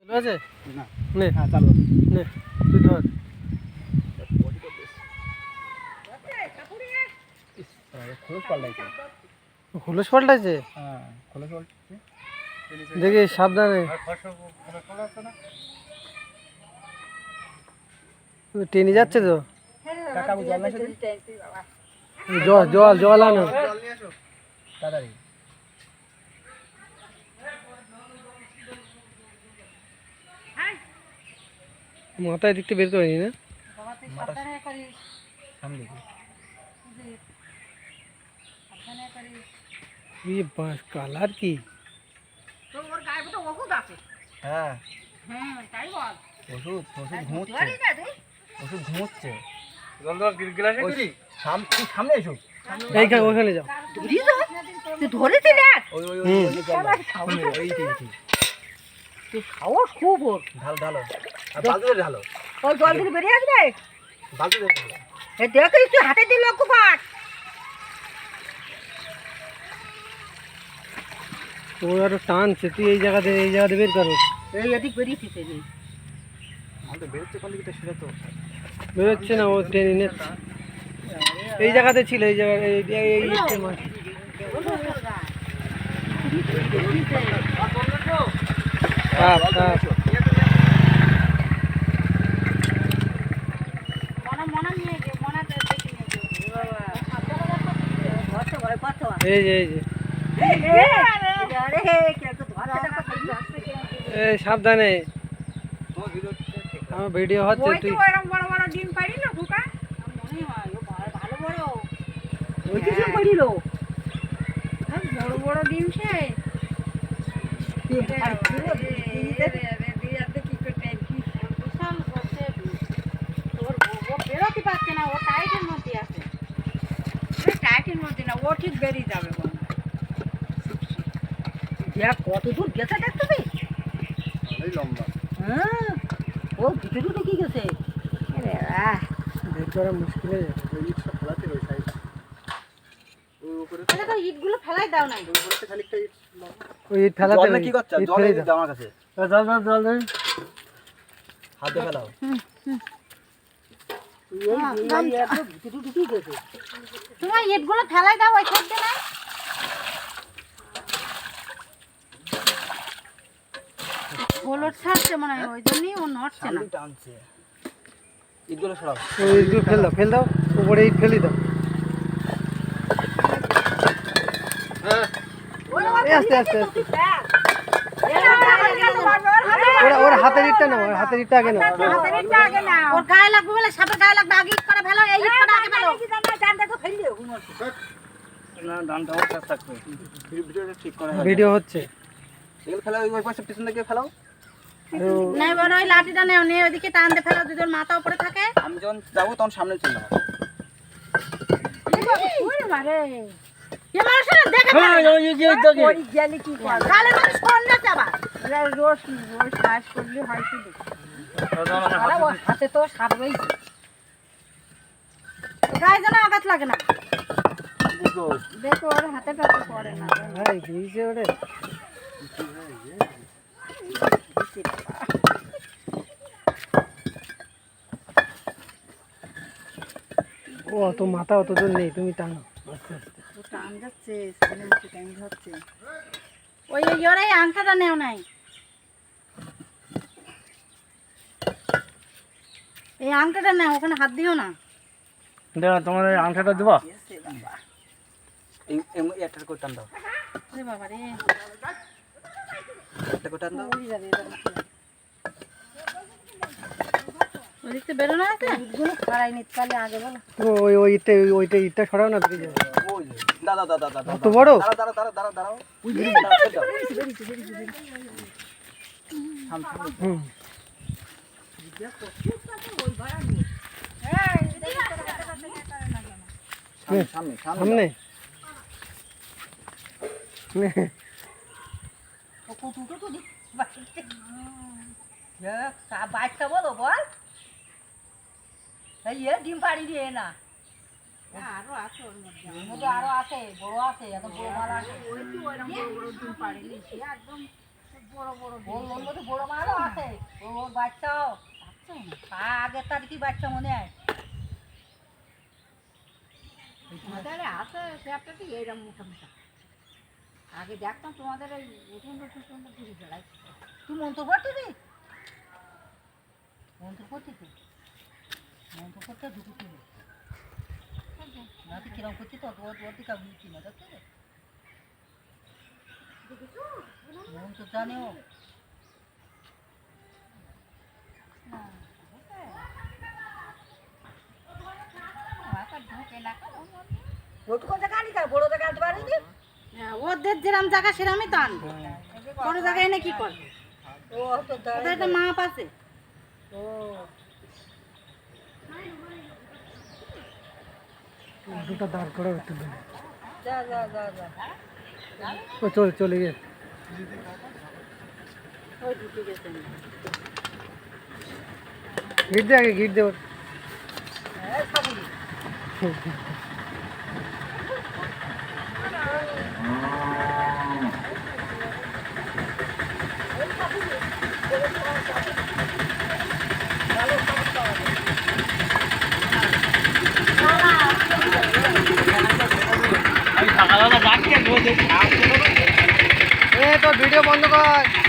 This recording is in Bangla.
আছে না নে হ্যাঁ চালু নে তুই ধর খোলস পাল্টাইছে হুলস পাল্টাইছে হ্যাঁ খোলস পাল্টাইছে দেখি সাবধানে টেনে যাচ্ছে তো কাকু জল না জল জল জল আনো তাড়াতাড়ি মাথায় দিকতে বের করিনি না সামনে এই বাস কালার কি হ্যাঁ ওষুধ ওষুধ ঘুমোচ্ছে ওষুধ ঘুমোচ্ছে তুই সামনে এসো এইখানে ওখানে যাও ওই ওই ওই ওই সামনে ওই তুই খাওয়াস খুব ওর ঢালো ঢালো আর বালতিতে ঢালো ওই জল থেকে বেরিয়ে আসবে বালতিতে ঢালো এ দেখিস তুই হাতে দিল কুপাট ও আরো টানছে তুই এই জায়গাতে বের করো এই এদিক বেরিয়েছিস এই আমাদের বেরোচ্ছে কোন দিকে সেটা তো বেরোচ্ছে না ও টেনে নিচ্ছে এই জায়গাতে ছিল এই জায়গায় এই মাছ কাপ কাপ এই যে এই সাবধানে আমার ভিডিও হচ্ছে তুই বড় বড় ডিম সে বেরোতে পারছে না ও টাইটের মধ্যে আছে টাইটের মধ্যে না ও ঠিক বেরিয়ে যাবে দেখ কত দূর গেছে দেখতে তুই অনেক লম্বা হ্যাঁ ও ভিতরে ঢুকে গেছে বের করা মুশকিল হয়ে যাবে ওই ইটটা ফেলাতে ওই সাইড ওই উপরে তো ইটগুলো ফেলাই দাও না ওই উপরে খানিকটা ইট ওই ইট ফেলাতে জল না কি করছ ইট জল ফেলে এই দাও। আমার কাছে জল জল জল জল হাত দিয়ে ফেলাও ভিতরে ঢুকে গেছে তোমার ইটগুলো ফেলাই দাও ওই সাইডে না বলট ছাড়ছে মনে হয় ওই জন্যই ও নড়ছে না সামনে টানছে ইটগুলো সরাও ওই ইটগুলো ফেল দাও উপরে ইট ফেলি দাও এই আস্তে আস্তে আস্তে ওরা হাতের ইটটা নাও হাতের ইটটা আগে নাও ওর গায়ে লাগবে বলে সাপের গায়ে লাগবে আগে ইট করে ফেলো এই ইট করে আগে ফেলো না ডানটাও ঠিক থাকবে ভিডিওটা ঠিক করে ভিডিও হচ্ছে এগুলো ফেলাও ওই পাশে পিছন দিকে ফেলাও নাই বড় ওই লাঠিটা নেও নিয়ে ওইদিকে টান দিয়ে ফেলো যদি ওর মাথা উপরে থাকে আমি যখন যাবো তখন সামনে চলে যাবো এ মানুষের দেখে ওই গেলি কি করে গালে মানে সন্ধ্যা চাবা রোজ রোজ কাজ করলে হয় শুধু হাতে তো সাপ রয়েছে গায়ে যেন আঘাত লাগে না দেখো ওর হাতে টাতে পড়ে না ভাই ভিজে ওরে ও অত মাথা অত দূর নেই তুমি টানো আস্তে আস্তে টান যাচ্ছে টাইম হচ্ছে ওই ওরাই আংটাটা নেও নাই এই আংটাটা নেও ওখানে হাত দিও না দেবা তোমার এই আংটাটা দেবা এই একটা করে টান দাও আরে বাবা রে একটা করে টান দাও উড়ে যাবে ওদিকে বেরোনো আছে গুলো খাড়াই নিতে পারলে আগে বলো ওই ওইটা ইটটা সরাও না বেরিয়ে যাবে ওই দাদা দাদা দাদা অত বড় দাঁড়াও দাঁড়াও দাঁড়াও দাঁড়াও ওই হুম সামনে সামনে বাচ্চা বলো বল এই ডিম পাড়ি দিয়ে না আরো আছে ওর মধ্যে আরো আছে বড় আছে এত বড় মাল আছে ওই তো ওইরকম বড় ডিম পাড়ি একদম বড় বড় ওর মধ্যে বড় মালও আছে বাচ্চাও আগের তার কি বাচ্চা মনে হয় তাহলে আছে সেটা ঠিক এইরকম মোটা মোটা আগে দেখতাম তোমাদের এই উঠুন ঘুরে বেড়াই তুই মন্ত্র পড়তি রে মন্ত্র পড়তি তো মন্ত্র পড়তে ঢুকুতি না তুই কিরম করছি তো তোর দিকে বুঝছি না দেখতে মন্ত্র জানেও ওদের যেরাম জায়গা সেরামই তো আনবে বড় জায়গায় এনে কি করবে ওদের একটা মাপ আছে দুটো দাঁড় করে তুলে যা যা যা যা ও চলে গিয়ে ওই ঢুকে গেছে গিট দে আগে গিট দে ওর। এ তো ভিডিও বন্ধ কর।